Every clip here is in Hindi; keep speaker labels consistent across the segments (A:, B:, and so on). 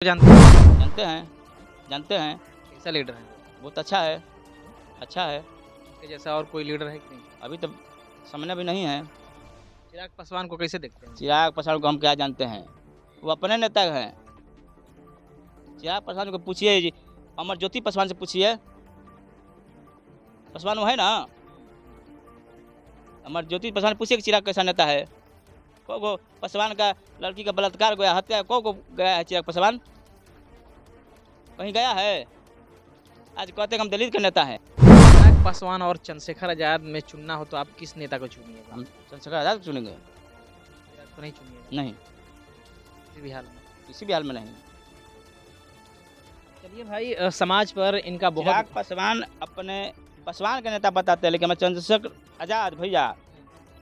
A: जानते हैं जानते हैं।
B: कैसा लीडर है?
A: बहुत अच्छा है। अच्छा है।
B: उसके जैसा और कोई लीडर है कि नहीं?
A: अभी तो सामने भी नहीं है।
B: चिराग पासवान को कैसे देखते हैं?
A: चिराग पासवान को हम क्या जानते हैं, वो अपने नेता हैं। चिराग पासवान को पूछिए जी, अमर ज्योति पासवान से पूछिए। पासवान वो है ना, अमर ज्योति पासवान पूछिए कि चिराग कैसा नेता है। को पासवान का लड़की का बलात्कार गया, हत्या को गया है चिराग पासवान? कहीं गया है? आज कहते हैं हम दलित के नेता हैं।
B: चिराग पासवान और चंद्रशेखर आजाद में चुनना हो तो आप किस नेता को चुनिएगा?
A: हम चंद्रशेखर आजाद को चुनेंगे।
B: चिराग को नहीं चुनिएगा?
A: नहीं,
B: किसी भी हाल में?
A: किसी भी हाल में नहीं।
B: चलिए भाई, समाज पर इनका
A: चिराग
B: बहुत
A: पासवान अपने पासवान के नेता बताते हैं, लेकिन मैं चंद्रशेखर आजाद भैया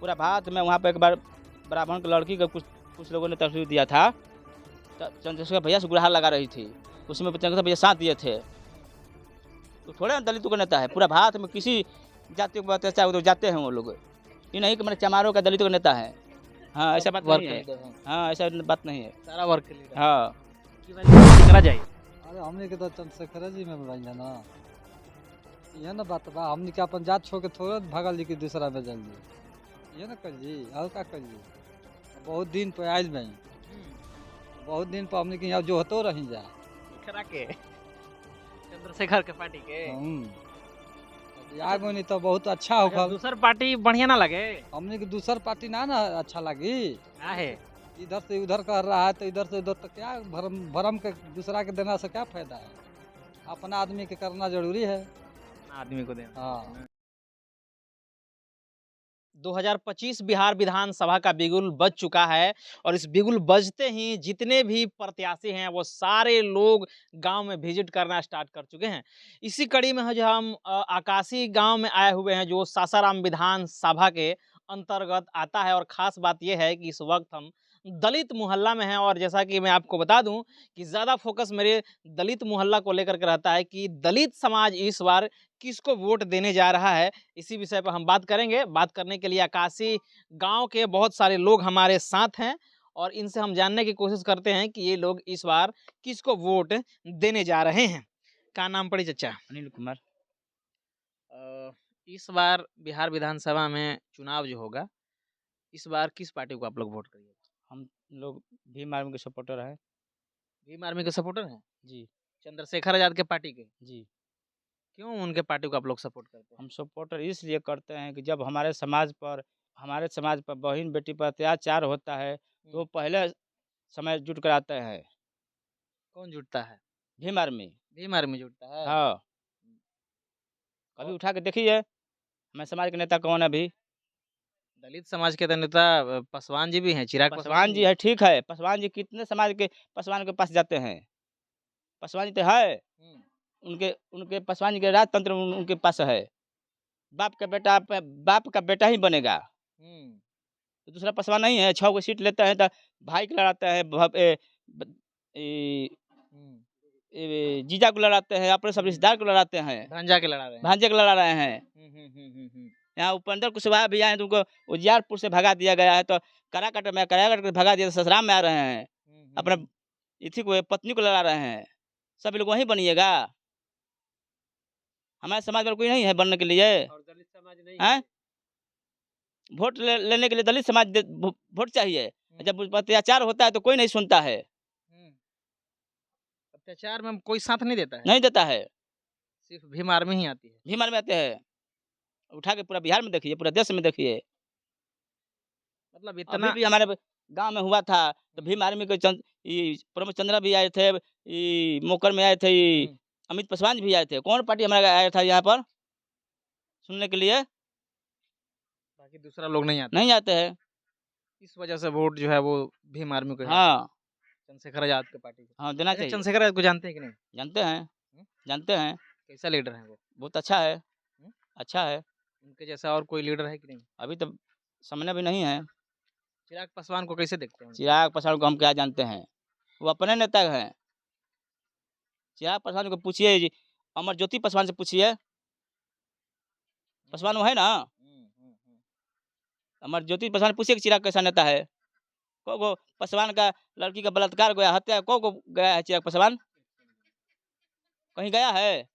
A: पूरा भारत में वहाँ पे एक बार ब्राह्मण की लड़की को कुछ लोगों ने तस्वीर दिया था, तो चंद्रशेखर भैया से गुहार लगा रही थी, उसमें चंद्रशेखर भैया साथ दिए थे। तो थोड़े ना दलितों का नेता है, पूरा भारत में किसी जाति को बताते चाहे तो जाते हैं वो लोग। ये नहीं कि मैंने चमारों का दलितों का नेता है। हाँ, ऐसा बात
B: वर्ग
A: नहीं
B: के
A: है।
B: लीडर हैं,
A: हाँ, ऐसा बात नहीं है।
B: सारा वर्ग के लीडर
A: हाँ,
B: करा जाए।
C: अरे हमने के तो चंद्रशेखर जी में भाई ना, ये ना बात बा, हमने के अपन जात छोड़ के थोड़ा भागल जी के दूसरा में जल जी, ये ना कर जी और का कर जी। बहुत दिन पे आयल में, बहुत दिन पर हमने के यहाँ जो होतो रही जा।
B: करा के चंद्रशेखर के पार्टी के
C: आग नहीं तो बहुत अच्छा होगा।
B: दूसर पार्टी बढ़िया ना लगे?
C: हमने के दूसर पार्टी ना ना अच्छा लगी।
B: क्या है?
C: इधर से उधर कर रहा है तो इधर से उधर तो क्या भरम भरम के दूसरा के देना से क्या फायदा है। अपना आदमी के करना जरूरी है।
B: आदमी को देना।
C: हाँ,
B: 2025 बिहार विधानसभा का बिगुल बज चुका है और इस बिगुल बजते ही जितने भी प्रत्याशी हैं वो सारे लोग गांव में विजिट करना स्टार्ट कर चुके हैं। इसी कड़ी में जो हम आकाशी गांव में आए हुए हैं, जो सासाराम विधानसभा के अंतर्गत आता है। और ख़ास बात यह है कि इस वक्त हम दलित मोहल्ला में हैं और जैसा कि मैं आपको बता दूं कि ज़्यादा फोकस मेरे दलित मोहल्ला को लेकर के रहता है कि दलित समाज इस बार किसको वोट देने जा रहा है। इसी विषय पर हम बात करेंगे। बात करने के लिए आकाशी गांव के बहुत सारे लोग हमारे साथ हैं और इनसे हम जानने की कोशिश करते हैं कि ये लोग इस बार किसको वोट देने जा रहे हैं। क्या नाम पड़ी चचा?
A: अनिल कुमार।
B: इस बार बिहार विधानसभा में चुनाव जो होगा, इस बार किस पार्टी को आप लोग वोट करिएगा?
A: हम लोग भीम आर्मी के सपोर्टर है।
B: भीम आर्मी के सपोर्टर हैं?
A: जी।
B: चंद्रशेखर आजाद के पार्टी के?
A: जी।
B: क्यों उनके पार्टी को आप लोग सपोर्ट करते हैं?
A: हम सपोर्टर इसलिए करते हैं कि जब हमारे समाज पर बहन बेटी पर अत्याचार होता है तो पहले समय जुट कर आते हैं
B: कौन जुटता है?
A: भीम आर्मी।
B: भीम आर्मी जुटता है?
A: हाँ, कभी उठा के देखिए हमारे समाज के नेता कौन है अभी।
B: दलित समाज के तो नेता पासवान जी भी हैं, चिराग
A: पासवान जी है, ठीक है। पासवान जी कितने समाज के पासवान के पास जाते हैं? पासवान जी तो है, उनके उनके पासवान जी के राजतंत्र उनके पास है। बाप का बेटा ही बनेगा, तो दूसरा पासवान नहीं है। 6 गो सीट लेते हैं तो भाई को लड़ाते हैं, जीजा को लड़ाते हैं, अपने सब रिश्तेदार को लड़ाते हैं,
B: भांजा के लड़ा रहे हैं।
A: भांजे को लड़ा रहे हैं। यहाँ उपेंद्र कुशवाहा भी आए तो उनको उजियारपुर से भगा दिया गया है, तो कराकट में भगा दिया, तो ससुराल में आ रहे हैं, अपना इसी को पत्नी को लड़ा रहे हैं। सब लोग वहीं बनिएगा। हमारे समाज में कोई नहीं है बनने के लिए।
B: और दलित समाज नहीं
A: है वोट लेने के लिए दलित समाज वोट चाहिए। जब अत्याचार होता है तो कोई नहीं सुनता है,
B: अत्याचार में कोई साथ नहीं देता है?
A: नहीं देता है।
B: सिर्फ भीम आर्मी ही आती है?
A: भीम आर्मी आते हैं, उठा के पूरा बिहार में देखिए, पूरा देश में देखिए।
B: मतलब इतना
A: अभी भी हमारे गांव में हुआ था तो भीम आर्मी के प्रमोद चंद्रा भी आए थे, मोकर में आए थे, अमित पासवान भी आए थे। कौन पार्टी हमारा आया था यहाँ पर सुनने के लिए?
B: बाकी दूसरा लोग नहीं आते?
A: नहीं आते हैं।
B: इस वजह से वोट जो है वो भीम आर्मी को,
A: हाँ,
B: चंद्रशेखर आजाद के पार्टी को।
A: हाँ, देना चाहिए।
B: चंद्रशेखर आजाद को जानते हैं कि नहीं?
A: जानते हैं, जानते हैं।
B: कैसा लीडर है वो?
A: बहुत अच्छा है। अच्छा है।
B: उनके जैसा और कोई लीडर है कि नहीं?
A: अभी तो सामने भी नहीं है।
B: चिराग पासवान को कैसे देखते हैं?
A: चिराग पासवान को हम क्या जानते हैं, वो अपने नेता हैं। चिराग पासवान को पूछिए जी, अमर ज्योति पासवान से पूछिए। पासवान वो है ना, अमर ज्योति पासवान पूछिए कि चिराग कैसा नेता है। को पासवान का लड़की का बलात्कार गया, हत्या को गया है चिराग पासवान? कहीं गया है?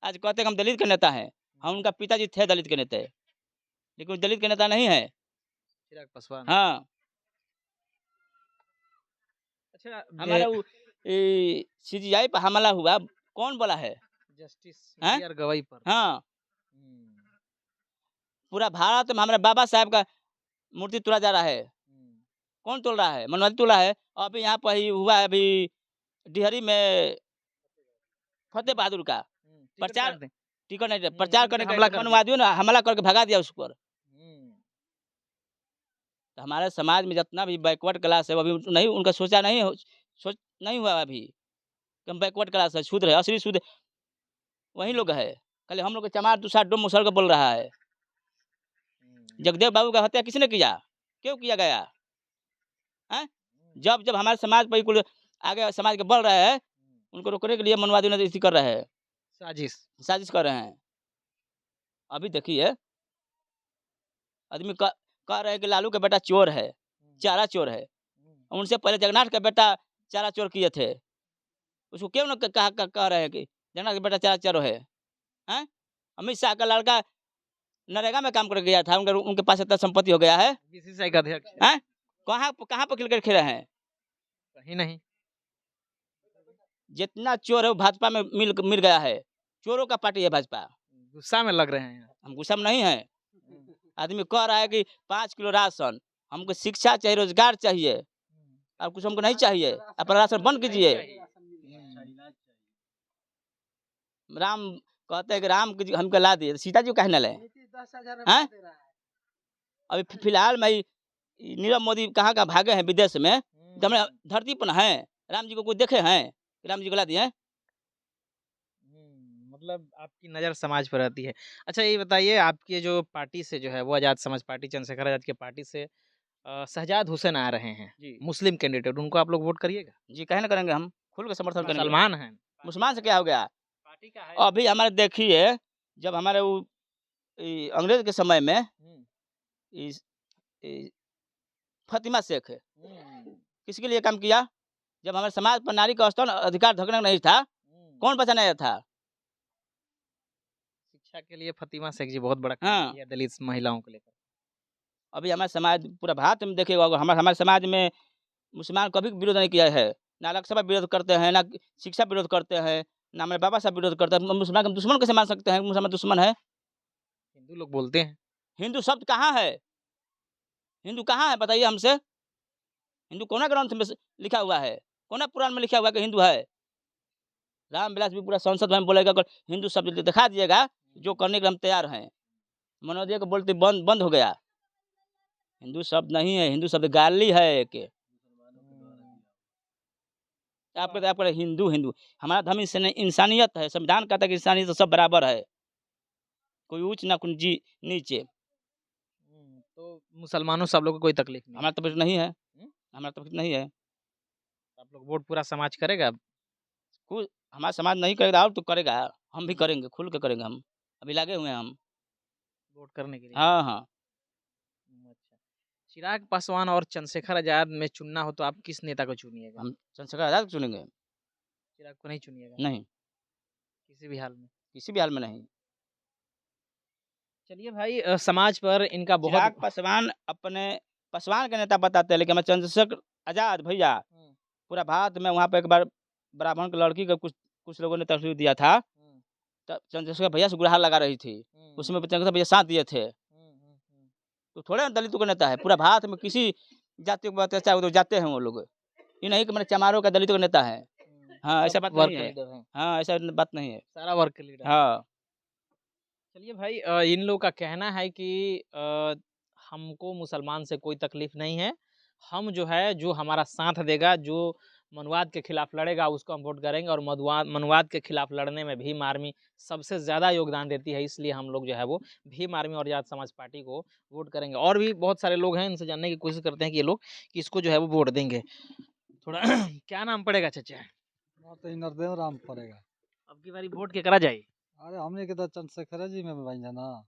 A: आज कहते हैं कि हम दलित के नेता हैं। हम उनका पिताजी थे दलित के नेता, लेकिन वो दलित के नेता नहीं है।
B: चिराग पासवान।
A: हाँ,
B: अच्छा,
A: हमारा वो सीजीआई पर हमला हुआ, कौन बोला है?
B: जस्टिस
A: हैं?
B: बी आर गवाई पर।
A: हाँ,
B: हम्म,
A: पूरा भारत में हमारे बाबा साहब का मूर्ति तोड़ा जा रहा है।
B: हम्म,
A: कौन तोड़ रहा है? मनवादी तोड़ा है। अभी यहाँ पर ही हुआ है, अभी डिहरी में फतेह बहादुर का
B: टिकट
A: प्रचार,
B: काट दें।
A: टिकट नहीं,
B: टिकट
A: प्रचार
B: पे
A: करने
B: हमला
A: के
B: कर दिया।
A: मनवादियों ने हमला करके भगा दिया उस पर।
B: हम्म,
A: तो हमारे समाज में जितना भी बैकवर्ड क्लास है वो अभी नहीं, उनका सोचा नहीं सोच नहीं हुआ अभी कि हम बैकवर्ड क्लास है, शूद्र है, असली शूद्र वही लोग है। खाली हम लोग के चमार दूसरा डोम मुसर को बोल रहा है।
B: हम्म,
A: जगदेव बाबू का हत्या किसने किया? क्यों किया गया? हैं? जब जब हमारे समाज पर कुल आगे समाज के बढ़ रहे हैं, उनको रोकने के लिए मनवादियों ने इसी कर रहे हैं,
B: साजिश।
A: साजिश कर रहे हैं। अभी देखिए, आदमी कह रहे हैं कि लालू का बेटा चोर है, चारा चोर है। उनसे पहले जगन्नाथ का बेटा चारा चोर किए थे, उसको क्यों न कह रहे हैं कि जगन्नाथ का बेटा चारा चोर है? हैं? अमित शाह का लड़का नरेगा में काम कर गया था, उनके पास इतना संपत्ति हो गया है।
B: बीसीसीआई का अध्यक्ष है।
A: हैं? कहाँ पर क्रिकेट खेले हैं?
B: कहीं नहीं।
A: जितना चोर है वो भाजपा में मिल गया है। चोरों का पार्टी है भाजपा।
B: गुस्सा में लग रहे हैं।
A: हम गुस्सा में नहीं है। आदमी कह रहा है कि 5 किलो राशन, हमको शिक्षा चाहिए, रोजगार चाहिए, और कुछ हमको नहीं चाहिए। अपना राशन बंद कीजिए। राम कहते हैं कि राम को हमको ला दिए, सीता जी को कहने लगे। हैं? अभी फिलहाल में नीरव मोदी कहाँ का भागे हैं विदेश में, तो हमारे धरती पर है। राम जी को कोई देखे हैं? राम जी को ला दिए।
B: मतलब आपकी नज़र समाज पर रहती है। अच्छा, ये बताइए, आपके जो पार्टी से जो है वो आज़ाद समाज पार्टी, चंद्रशेखर आज़ाद की पार्टी से शहजाद हुसैन आ रहे हैं,
A: जी
B: मुस्लिम कैंडिडेट, उनको आप लोग वोट करिएगा?
A: जी, कहे ना करेंगे, हम खुल के समर्थन करेंगे।
B: मुसलमान हैं।
A: मुसलमान से क्या हो गया?
B: पार्टी का है।
A: अभी हमारे देखिए, जब हमारे वो अंग्रेज के समय में इस फातिमा शेख है, किसके लिए काम किया? जब हमारे समाज पर नारी का स्थान अधिकार धकना नहीं था, कौन बचाने आया था?
B: शिक्षा के लिए फातिमा शेख जी बहुत बड़ा काम
A: हाँ।
B: किया दलित महिलाओं को लेकर।
A: अभी हमारे समाज पूरा भारत में देखिएगा, हमारे समाज में मुसलमान कभी विरोध नहीं किया है। ना लोकसभा विरोध करते हैं, ना शिक्षा विरोध करते हैं, ना हमारे बाबा साहब विरोध करते हैं। मुसलमान को दुश्मन कैसे मान सकते हैं? मुसलमान दुश्मन है?
B: हिंदू लोग बोलते हैं।
A: हिंदू शब्द कहाँ है? हिंदू कहाँ है बताइए हमसे? हिंदू कौन ग्रंथ में लिखा हुआ है? कौन पुराण में लिखा हुआ है कि हिंदू है? रामविलास भी पूरा संसद में बोलेगा, अगर हिंदू शब्द दिखा दिएगा, जो करने के लिए हम तैयार हैं। मनोज जी को बोलते बंद हो गया। हिंदू शब्द नहीं है, हिंदू शब्द गाली है एक। आपका हिंदू हिंदू, हमारा धर्म इंसानियत है। संविधान कहता है कि इंसानियत सब बराबर है, कोई ऊंच ना कोई नीचे।
B: तो मुसलमानों सब लोग को कोई तकलीफ नहीं।
A: हमारा तबीयत नहीं है, हमारा तबीयत नहीं है।
B: आप लोग वोट पूरा समाज करेगा?
A: कोई हमारा समाज नहीं करेगा और तो करेगा, हम भी करेंगे, खुल के करेंगे। हम अभी लगे हुए हैं हम
B: वोट करने के लिए।
A: हाँ हाँ।
B: अच्छा, चिराग पासवान और चंद्रशेखर आजाद में चुनना हो तो आप किस नेता को चुनिएगा?
A: हम चंद्रशेखर आजाद को चुनेंगे।
B: चिराग को नहीं चुनिएगा?
A: नहीं,
B: किसी भी हाल में?
A: किसी भी हाल में नहीं।
B: चलिए भाई, समाज पर इनका बहुत
A: चिराग पासवान अपने पासवान के नेता बताते हैं, लेकिन हमारे चंद्रशेखर आजाद भैया पूरा भारत में, वहाँ पे एक बार ब्राह्मण की लड़की का कुछ लोगों ने तस्वीर दिया था, तब चंद्रशेखर भैया से गुहार लगा रही थी, उसमें चंद्रशेखर भैया साथ दिए थे। तो थोड़े ना दलितों का नेता है। पूरा भारत में किसी जाति को अत्याचार तो जाते हैं वो लोग, ये नहीं कि मैंने चमारों का दलितों का नेता है। हाँ, ऐसा बात नहीं है। हाँ, ऐसा बात नहीं है।
B: सारा वर्ग के लीडर।
A: हाँ,
B: चलिए भाई, इन लोग का कहना है कि हमको मुसलमान से कोई तकलीफ नहीं है। हम जो है, जो हमारा साथ देगा, जो मनुवाद के खिलाफ लड़ेगा, उसको हम वोट करेंगे। और मनुवाद के खिलाफ लड़ने में भीम आर्मी सबसे ज़्यादा योगदान देती है, इसलिए हम लोग जो है वो भीम आर्मी और आजाद समाज पार्टी को वोट करेंगे। और भी बहुत सारे लोग हैं, इनसे जानने की कोशिश करते हैं कि ये लोग किसको जो है वो वोट देंगे। थोड़ा क्या नाम पड़ेगा चाचा?
C: तो नरदेव राम पड़ेगा।
B: अब की बारी वोट के करा जाए?
C: अरे हमने के तो चंद्रशेखर जी में बन जाना,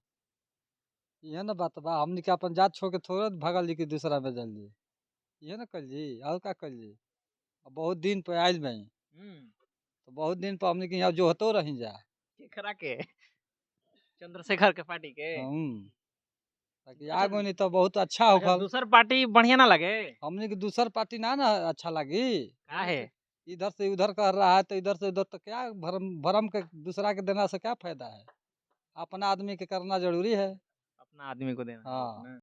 C: ये ना बात बा। हमने के अपन जात छोड़ के थोड़ा भागल जी की दूसरा में जल जी। ये ना कर जी और का कर जी। अब बहुत दिन पे आयल में तो बहुत दिन पर हमने के यहाँ जो हतो रही जा
B: केकरा के चंद्रशेखर के पार्टी के
C: ताकि
B: अच्छा,
C: आगो नहीं तो बहुत अच्छा
B: अच्छा
C: होखल।
B: दूसर पार्टी बढ़िया ना लगे
C: हमने के दूसर पार्टी ना अच्छा लगी।
B: का है
C: इधर से उधर कर रहा है तो इधर से उधर तो क्या भरम भरम के दूसरा के देना से क्या फायदा है। अपना आदमी के करना जरूरी है।
B: अपना आदमी को देना है
C: हाँ।
B: ना।